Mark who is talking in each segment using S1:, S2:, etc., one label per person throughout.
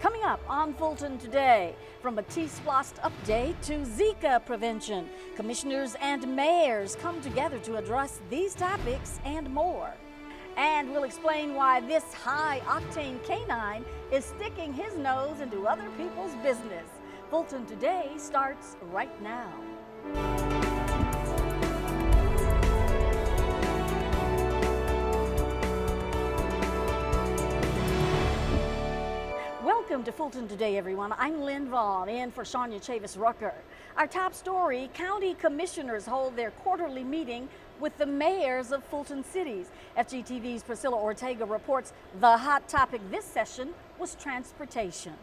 S1: Coming up on Fulton Today, from a T-SPLOST update to Zika prevention, commissioners and mayors come together to address these topics and more. And we'll explain why this high-octane canine is sticking his nose into other people's business. Fulton Today starts right now. Welcome to Fulton Today, everyone. I'm Lynn Vaughn, in for Shania Chavis-Rucker. Our top story, county commissioners hold their quarterly meeting with the mayors of Fulton cities. FGTV's Priscilla Ortega reports the hot topic this session was transportation.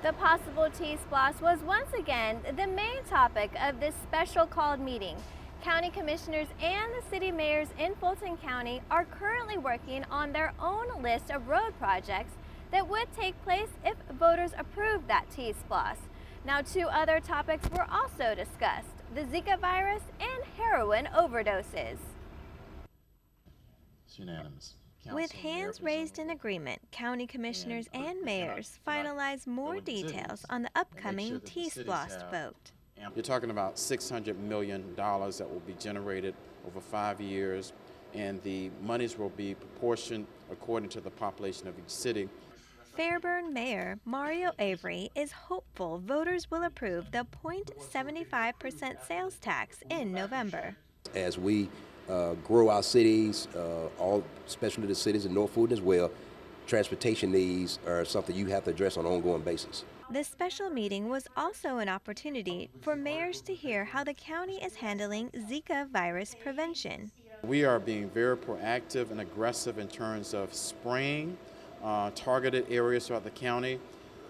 S2: The possible T-SPLOST was once again the main topic of this special called meeting. County commissioners and the city mayors in Fulton County are currently working on their own list of road projects that would take place if voters approve that T-SPLOST. Now, two other topics were also discussed: the Zika virus and heroin overdoses.
S3: It's unanimous.
S2: With hands raised in agreement, county commissioners and mayors finalize more details on the upcoming T-SPLOST vote.
S3: You're talking about $600 million that will be generated over 5 years, and the monies will be proportioned according to the population of each city.
S2: Fairburn Mayor Mario Avery is hopeful voters will approve the 0.75% sales tax in November.
S4: As we grow our cities, especially the cities in North Fulton as well, transportation needs are something you have to address on an ongoing basis.
S2: This special meeting was also an opportunity for mayors to hear how the county is handling Zika virus prevention.
S3: We are being very proactive and aggressive in terms of spraying targeted areas throughout the county,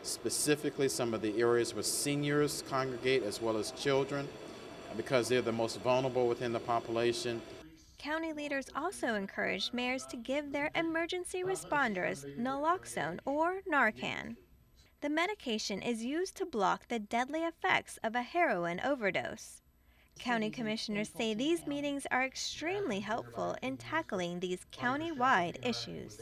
S3: specifically some of the areas where seniors congregate as well as children, because they're the most vulnerable within the population.
S2: County leaders also encouraged mayors to give their emergency responders naloxone or Narcan. The medication is used to block the deadly effects of a heroin overdose. County commissioners say these meetings are extremely helpful in tackling these county-wide issues.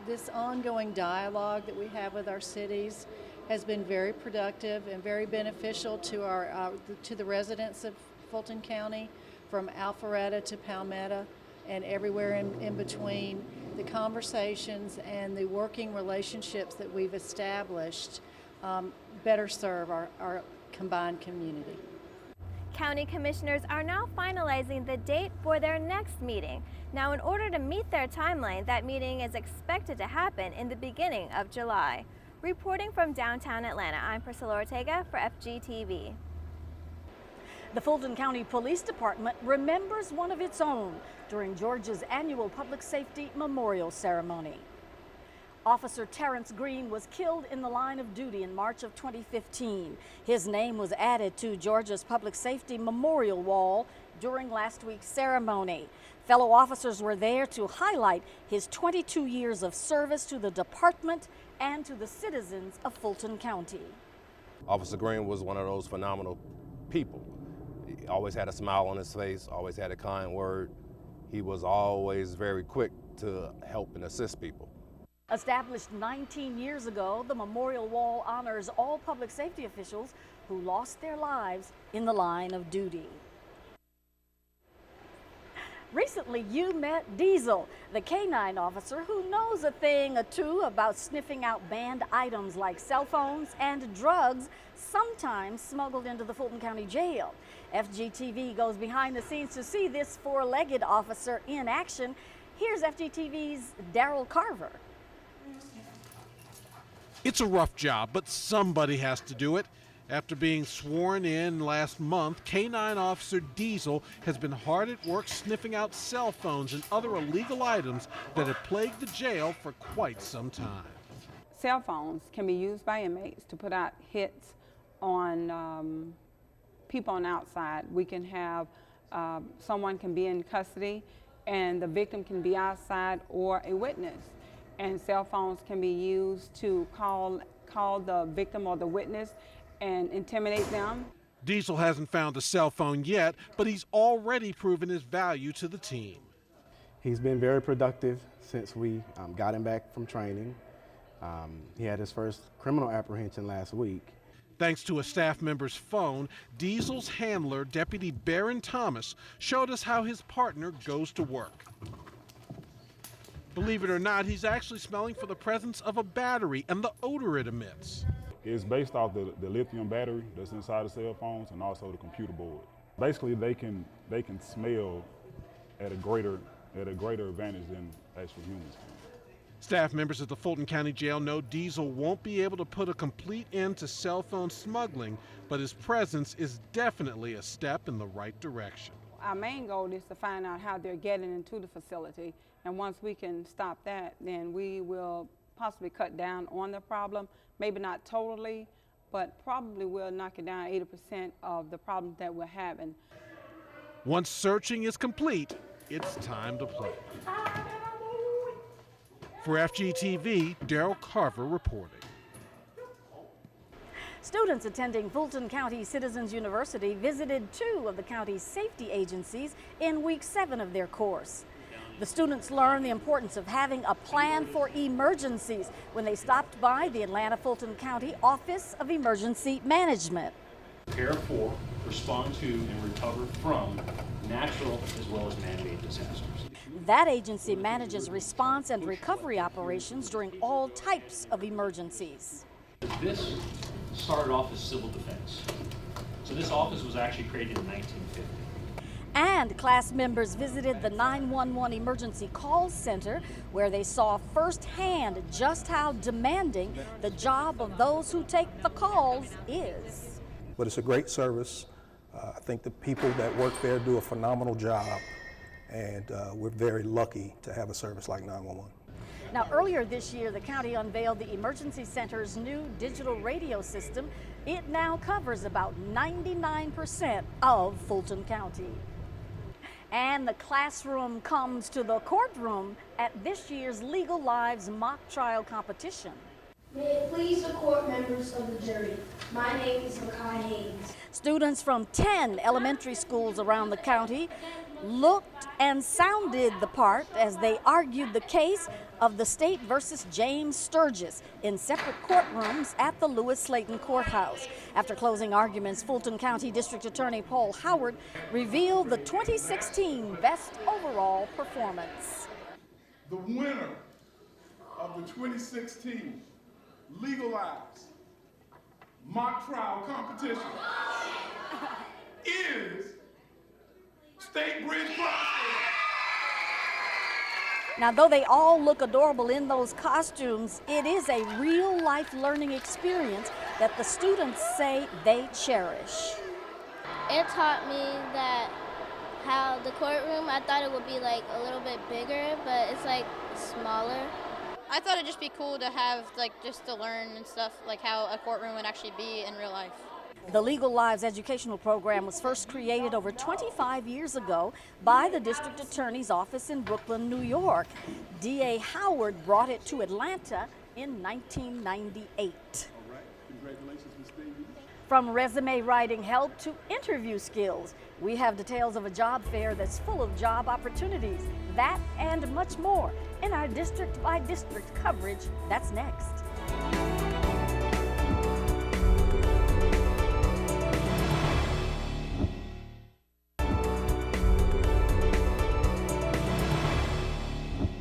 S5: This ongoing dialogue that we have with our cities has been very productive and very beneficial to the residents of Fulton County, from Alpharetta to Palmetto and everywhere in between. The conversations and the working relationships that we've established better serve our combined community.
S2: County commissioners are now finalizing the date for their next meeting. Now, in order to meet their timeline, that meeting is expected to happen in the beginning of July. Reporting from downtown Atlanta, I'm Priscilla Ortega for FGTV.
S1: The Fulton County Police Department remembers one of its own during Georgia's annual Public Safety Memorial Ceremony. Officer Terrence Green was killed in the line of duty in March of 2015. His name was added to Georgia's Public Safety Memorial Wall during last week's ceremony. Fellow officers were there to highlight his 22 years of service to the department and to the citizens of Fulton County.
S6: Officer Green was one of those phenomenal people. He always had a smile on his face, always had a kind word. He was always very quick to help and assist people.
S1: Established 19 years ago, the Memorial Wall honors all public safety officials who lost their lives in the line of duty. Recently, you met Diesel, the canine officer who knows a thing or two about sniffing out banned items like cell phones and drugs, sometimes smuggled into the Fulton County Jail. FGTV goes behind the scenes to see this four-legged officer in action. Here's FGTV's DARRYL Carver.
S7: It's a rough job, but somebody has to do it. After being sworn in last month, Canine Officer Diesel has been hard at work sniffing out cell phones and other illegal items that have plagued the jail for quite some time.
S8: Cell phones can be used by inmates to put out hits on people on the outside. We can have someone can be in custody and the victim can be outside or a witness. And cell phones can be used to call the victim or the witness and intimidate them.
S7: Diesel hasn't found a cell phone yet, but he's already proven his value to the team.
S9: He's been very productive since we got him back from training. He had his first criminal apprehension last week.
S7: Thanks to a staff member's phone, Diesel's handler, Deputy Baron Thomas, showed us how his partner goes to work. Believe it or not, he's actually smelling for the presence of a battery and the odor it emits.
S10: It's based off the lithium battery that's inside the cell phones and also the computer board. Basically, they can smell at a greater advantage than actual humans can.
S7: Staff members at the Fulton County Jail know Diesel won't be able to put a complete end to cell phone smuggling, but his presence is definitely a step in the right direction.
S8: Our main goal is to find out how they're getting into the facility, and once we can stop that, then we will possibly cut down on the problem. Maybe not totally, but probably we'll knock it down 80% of the problems that we're having.
S7: Once searching is complete, it's time to play. For FGTV, Daryl Carver reporting.
S1: Students attending Fulton County Citizens University visited 2 of the county's safety agencies in week 7 of their course. The students learned the importance of having a plan for emergencies when they stopped by the Atlanta Fulton County Office of Emergency Management.
S11: Prepare for, respond to, and recover from natural as well as man-made disasters.
S1: That agency manages response and recovery operations during all types of emergencies.
S11: This started off as civil defense. So this office was actually created in 1950.
S1: And class members visited the 911 Emergency Call Center, where they saw firsthand just how demanding the job of those who take the calls is.
S12: But it's a great service. I think the people that work there do a phenomenal job, and we're very lucky to have a service like 911.
S1: Now, earlier this year, the county unveiled the Emergency Center's new digital radio system. It now covers about 99% of Fulton County. And the classroom comes to the courtroom at this year's Legal Lives mock trial competition.
S13: May it please the court members of the jury, my name is Makai Haynes.
S1: Students from 10 elementary schools around the county looked and sounded the part as they argued the case of the state versus James Sturgis in separate courtrooms at the Lewis Slayton Courthouse. After closing arguments, Fulton County District Attorney Paul Howard revealed the 2016 Best Overall Performance.
S14: The winner of the 2016 Legal Lives mock trial competition is State Bridge Crossing.
S1: Now, though they all look adorable in those costumes, it is a real-life learning experience that the students say they cherish.
S15: It taught me that how the courtroom, I thought it would be like a little bit bigger, but it's like smaller.
S16: I thought it'd just be cool to have just to learn and stuff, like how a courtroom would actually be in real life.
S1: The Legal Lives educational program was first created over 25 years ago by the district attorney's office in Brooklyn, New York. D.A. Howard brought it to Atlanta in 1998.
S14: All right, congratulations, Ms. Davies.
S1: From resume writing help to interview skills, we have details of a job fair that's full of job opportunities. That and much more in our district by district coverage. That's next.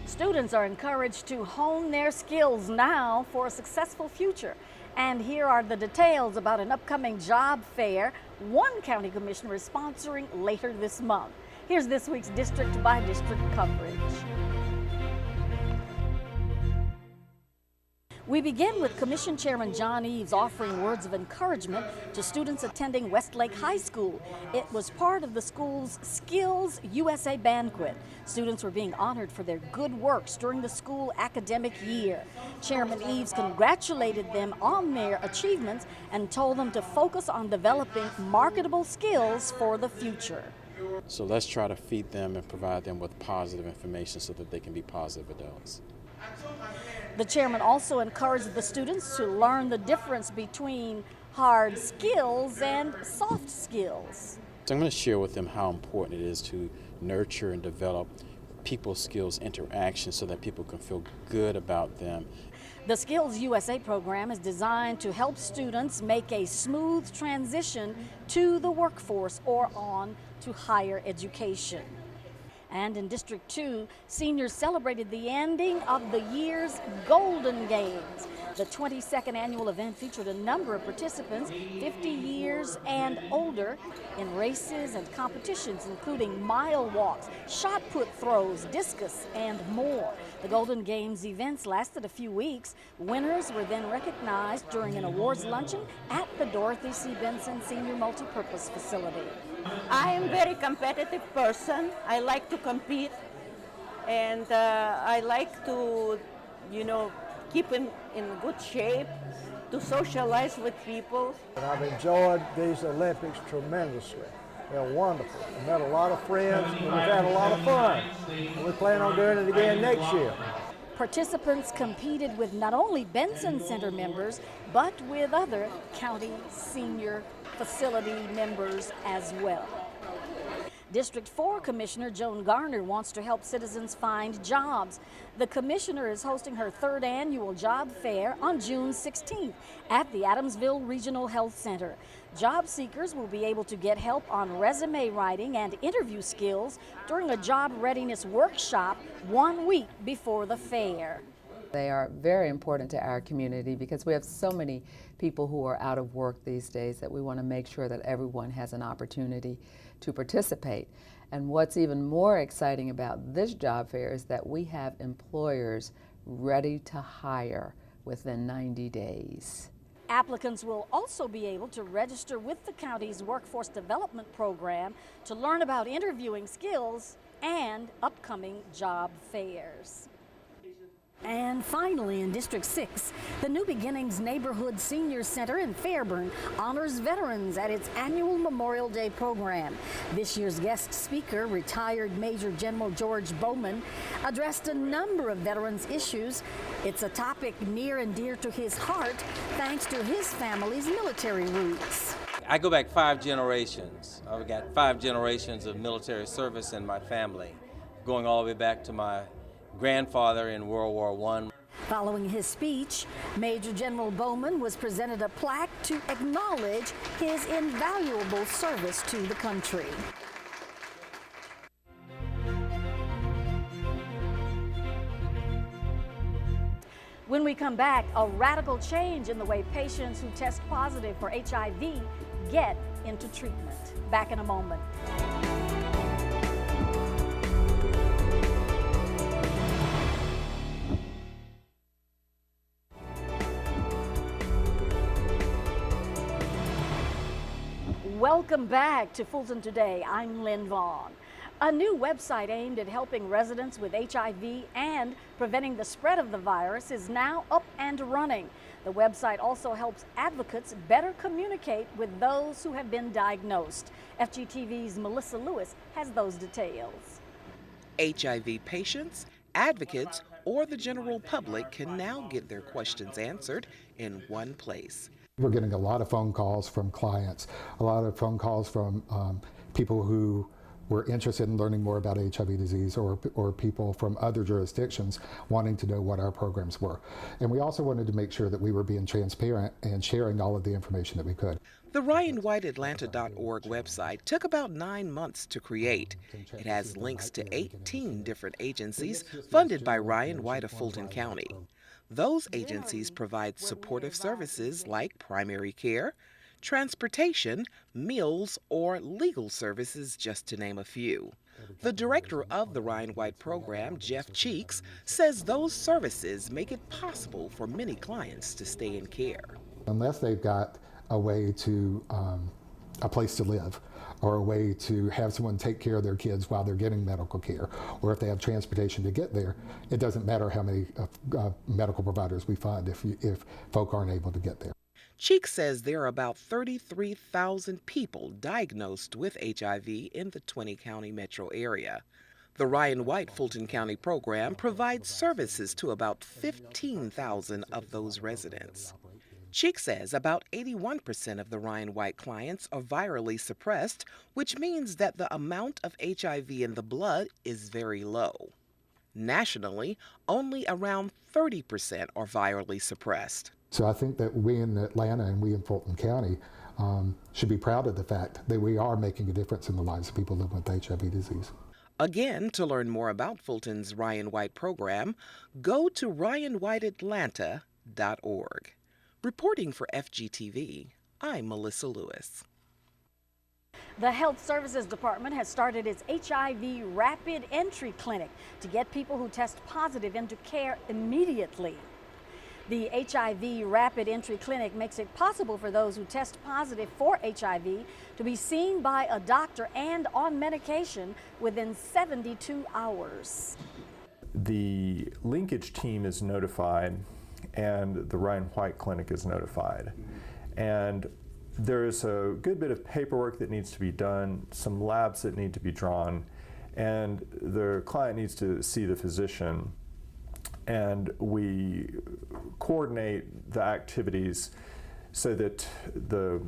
S1: Students are encouraged to hone their skills now for a successful future. And here are the details about an upcoming job fair one county commissioner is sponsoring later this month. Here's this week's district by district coverage. We begin with Commission Chairman John Eves offering words of encouragement to students attending Westlake High School. It was part of the school's Skills USA banquet. Students were being honored for their good works during the school academic year. Chairman Eves congratulated them on their achievements and told them to focus on developing marketable skills for the future.
S3: So let's try to feed them and provide them with positive information so that they can be positive adults.
S1: The chairman also encouraged the students to learn the difference between hard skills and soft skills.
S3: So I'm going to share with them how important it is to nurture and develop people skills interaction so that people can feel good about them.
S1: The Skills USA program is designed to help students make a smooth transition to the workforce or on to higher education. And in District 2, seniors celebrated the ending of the year's Golden Games. The 22nd annual event featured a number of participants, 50 years and older, in races and competitions, including mile walks, shot put throws, discus, and more. The Golden Games events lasted a few weeks. Winners were then recognized during an awards luncheon at the Dorothy C. Benson Senior Multipurpose Facility.
S17: I am a very competitive person. I like to compete, and I like to, keep in good shape, to socialize with people.
S18: And I've enjoyed these Olympics tremendously. They're wonderful. I've met a lot of friends, and we've had a lot of fun. And we plan on doing it again next year.
S1: Participants competed with not only Benson Center members, but with other county senior facility members as well. District 4 Commissioner Joan Garner wants to help citizens find jobs. The commissioner is hosting her 3rd annual job fair on June 16th at the Adamsville Regional Health Center. Job seekers will be able to get help on resume writing and interview skills during a job readiness workshop 1 week before the fair.
S19: They are very important to our community because we have so many people who are out of work these days that we want to make sure that everyone has an opportunity to participate. And what's even more exciting about this job fair is that we have employers ready to hire within 90 days.
S1: Applicants will also be able to register with the county's workforce development program to learn about interviewing skills and upcoming job fairs. And finally, in District 6, the New Beginnings Neighborhood Senior Center in Fairburn honors veterans at its annual Memorial Day program. This year's guest speaker, retired Major General George Bowman, addressed a number of veterans' issues. It's a topic near and dear to his heart thanks to his family's military roots.
S20: I go back 5 generations. I've got 5 generations of military service in my family, going all the way back to my grandfather in World War I.
S1: Following his speech, Major General Bowman was presented a plaque to acknowledge his invaluable service to the country. When we come back, a radical change in the way patients who test positive for HIV get into treatment. Back in a moment. Welcome back to Fulton Today. I'm Lynn Vaughn. A new website aimed at helping residents with HIV and preventing the spread of the virus is now up and running. The website also helps advocates better communicate with those who have been diagnosed. FGTV's Melissa Lewis has those details.
S21: HIV patients, advocates, or the general public can now get their questions answered in one place.
S22: We're getting a lot of phone calls from clients, a lot of phone calls from people who were interested in learning more about HIV disease or people from other jurisdictions wanting to know what our programs were. And we also wanted to make sure that we were being transparent and sharing all of the information that we could.
S21: The RyanWhiteAtlanta.org website took about 9 months to create. It has links to 18 different agencies funded by Ryan White of Fulton County. Those agencies provide supportive services like primary care, transportation, meals, or legal services, just to name a few. The director of the Ryan White program, Jeff Cheeks, says those services make it possible for many clients to stay in care.
S22: Unless they've got a way to, a place to live, or a way to have someone take care of their kids while they're getting medical care, or if they have transportation to get there, it doesn't matter how many medical providers we fund if folk aren't able to get there.
S21: Cheeks says there are about 33,000 people diagnosed with HIV in the 20-county metro area. The Ryan White Fulton County program provides services to about 15,000 of those residents. Cheeks says about 81% of the Ryan White clients are virally suppressed, which means that the amount of HIV in the blood is very low. Nationally, only around 30% are virally suppressed.
S22: So I think that we in Atlanta and we in Fulton County should be proud of the fact that we are making a difference in the lives of people living with HIV disease.
S21: Again, to learn more about Fulton's Ryan White program, go to ryanwhiteatlanta.org. Reporting for FGTV, I'm Melissa Lewis.
S1: The Health Services Department has started its HIV Rapid Entry Clinic to get people who test positive into care immediately. The HIV Rapid Entry Clinic makes it possible for those who test positive for HIV to be seen by a doctor and on medication within 72 hours.
S4: The linkage team is notified and the Ryan White Clinic is notified. And there's a good bit of paperwork that needs to be done, some labs that need to be drawn, and the client needs to see the physician. And we coordinate the activities so that the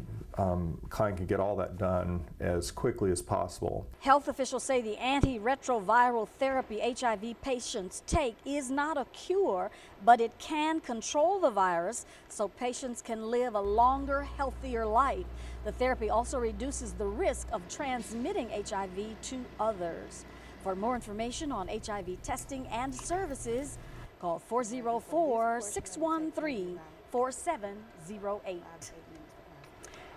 S4: client can get all that done as quickly as possible.
S1: Health officials say the antiretroviral therapy HIV patients take is not a cure, but it can control the virus so patients can live a longer, healthier life. The therapy also reduces the risk of transmitting HIV to others. For more information on HIV testing and services, call 404-613-4708.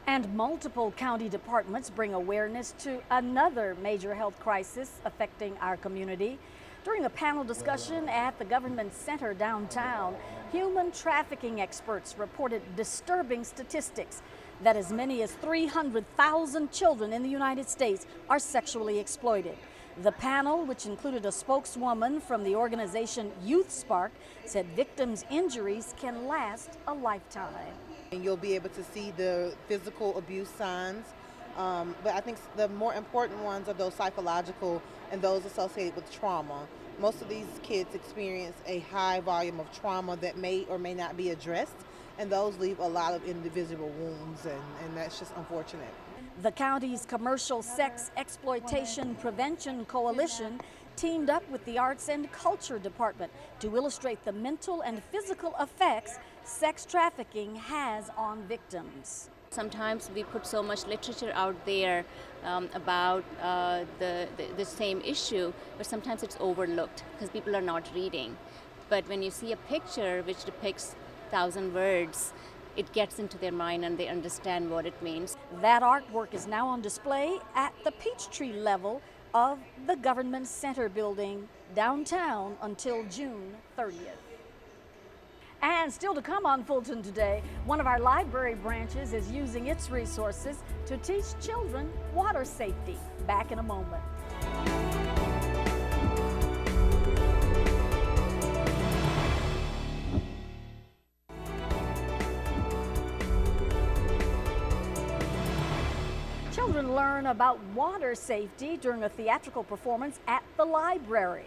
S1: And multiple county departments bring awareness to another major health crisis affecting our community. During a panel discussion at the Government Center downtown, human trafficking experts reported disturbing statistics that as many as 300,000 children in the United States are sexually exploited. The panel, which included a spokeswoman from the organization Youth Spark, said victims' injuries can last a lifetime.
S5: And you'll be able to see the physical abuse signs, but I think the more important ones are those psychological and those associated with trauma. Most of these kids experience a high volume of trauma that may or may not be addressed, and those leave a lot of individual wounds, and that's just unfortunate.
S1: The county's Commercial Sex Exploitation Prevention Coalition teamed up with the Arts and Culture Department to illustrate the mental and physical effects sex trafficking has on victims.
S23: Sometimes we put so much literature out there about the same issue, but sometimes it's overlooked because people are not reading. But when you see a picture which depicts 1,000 words, it gets into their mind and they understand what it means.
S1: That artwork is now on display at the Peachtree level of the Government Center building downtown until June 30th. And still to come on Fulton Today, one of our library branches is using its resources to teach children water safety. Back in a moment. Children learn about water safety during a theatrical performance at the library.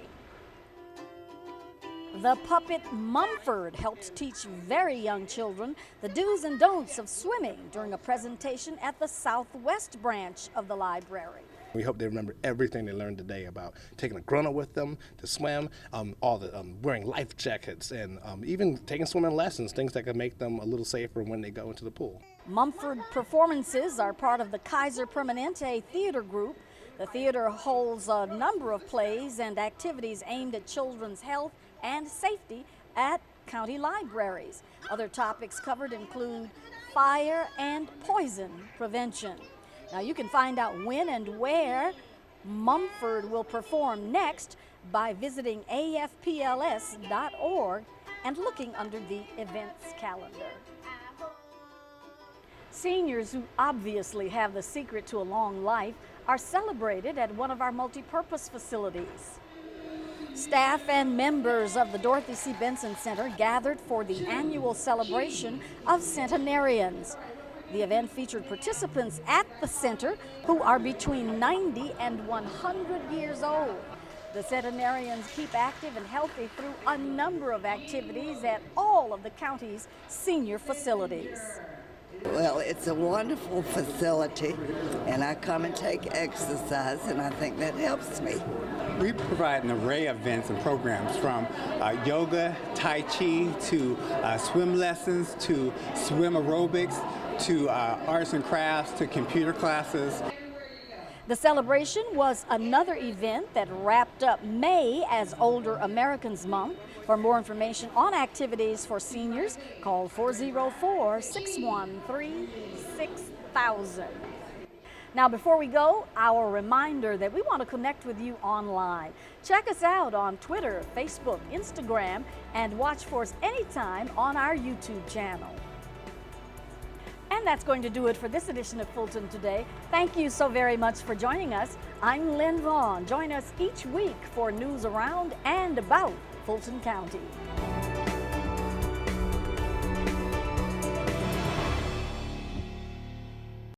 S1: The puppet Mumford helped teach very young children the do's and don'ts of swimming during a presentation at the Southwest branch of the library.
S24: We hope they remember everything they learned today about taking a grunter with them to swim, all the wearing life jackets, and even taking swimming lessons, things that can make them a little safer when they go into the pool.
S1: Mumford performances are part of the Kaiser Permanente Theater Group. The theater holds a number of plays and activities aimed at children's health and safety at county libraries. Other topics covered include fire and poison prevention. Now you can find out when and where Mumford will perform next by visiting afpls.org and looking under the events calendar. Seniors who obviously have the secret to a long life are celebrated at one of our multipurpose facilities. Staff and members of the Dorothy C. Benson Center gathered for the annual celebration of centenarians. The event featured participants at the center who are between 90 and 100 years old. The centenarians keep active and healthy through a number of activities at all of the county's senior facilities.
S25: Well, it's a wonderful facility, and I come and take exercise, and I think that helps me.
S2: We provide an array of events and programs from yoga, Tai Chi, to swim lessons, to swim aerobics, to arts and crafts, to computer classes.
S1: The celebration was another event that wrapped up May as Older Americans Month. For more information on activities for seniors, call 404-613-6000. Now, before we go, our reminder that we want to connect with you online. Check us out on Twitter, Facebook, Instagram, and watch for us anytime on our YouTube channel. And that's going to do it for this edition of Fulton Today. Thank you so very much for joining us. I'm Lynn Vaughn. Join us each week for news around and about Fulton County.